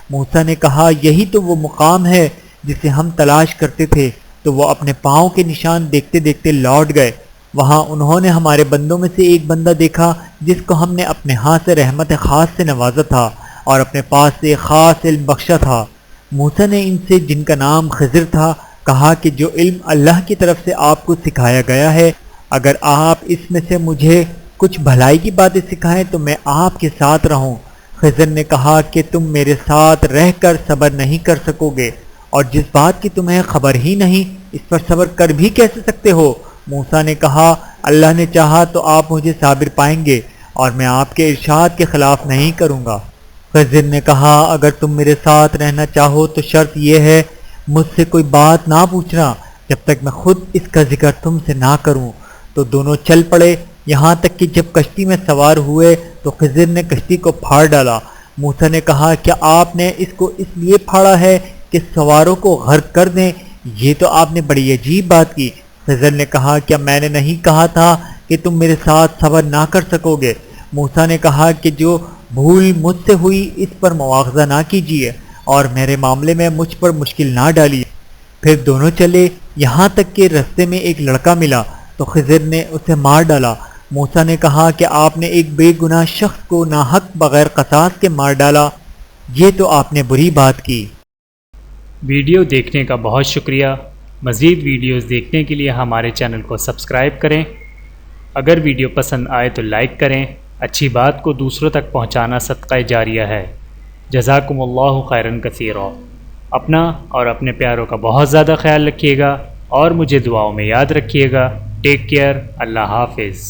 S2: موسیٰ نے کہا یہی تو وہ مقام ہے جسے ہم تلاش کرتے تھے، تو وہ اپنے پاؤں کے نشان دیکھتے دیکھتے لوٹ گئے۔ وہاں انہوں نے ہمارے بندوں میں سے ایک بندہ دیکھا جس کو ہم نے اپنے ہاتھ سے رحمت خاص سے نوازا تھا اور اپنے پاس سے ایک خاص علم بخشا تھا۔ موسیٰ نے ان سے جن کا نام خضر تھا کہا کہ جو علم اللہ کی طرف سے آپ کو سکھایا گیا ہے، اگر آپ اس میں سے مجھے کچھ بھلائی کی باتیں سکھائیں تو میں آپ کے ساتھ رہوں۔ خضر نے کہا کہ تم میرے ساتھ رہ کر صبر نہیں کر سکو گے، اور جس بات کی تمہیں خبر ہی نہیں اس پر صبر کر بھی کیسے سکتے ہو؟ موسیٰ نے کہا اللہ نے چاہا تو آپ مجھے صابر پائیں گے، اور میں آپ کے ارشاد کے خلاف نہیں کروں گا۔ خضر نے کہا اگر تم میرے ساتھ رہنا چاہو تو شرط یہ ہے مجھ سے کوئی بات نہ پوچھنا جب تک میں خود اس کا ذکر تم سے نہ کروں۔ تو دونوں چل پڑے، یہاں تک کہ جب کشتی میں سوار ہوئے تو خضر نے کشتی کو پھاڑ ڈالا۔ موسیٰ نے کہا کیا آپ نے اس کو اس لیے پھاڑا ہے کہ سواروں کو غرق کر دیں؟ یہ تو آپ نے بڑی عجیب بات کی۔ خضر نے کہا کیا میں نے نہیں کہا تھا کہ تم میرے ساتھ صبر نہ کر سکو گے؟ موسیٰ نے کہا کہ جو بھول مجھ سے ہوئی اس پر مواخذہ نہ کیجیے، اور میرے معاملے میں مجھ پر مشکل نہ ڈالیے۔ پھر دونوں چلے، یہاں تک کہ رستے میں ایک لڑکا ملا تو خضر نے اسے مار ڈالا۔ موسیٰ نے کہا کہ آپ نے ایک بے گناہ شخص کو ناحق بغیر قصاص کے مار ڈالا، یہ تو آپ نے بری بات کی۔
S1: ویڈیو دیکھنے کا بہت شکریہ۔ مزید ویڈیوز دیکھنے کے لیے ہمارے چینل کو سبسکرائب کریں۔ اگر ویڈیو پسند آئے تو لائک کریں۔ اچھی بات کو دوسروں تک پہنچانا صدقہ جاریہ ہے۔ جزاکم اللہ خیرا کثیرا۔ اپنا اور اپنے پیاروں کا بہت زیادہ خیال رکھیے گا، اور مجھے دعاؤں میں یاد رکھیے گا۔ Take care. اللہ حافظ۔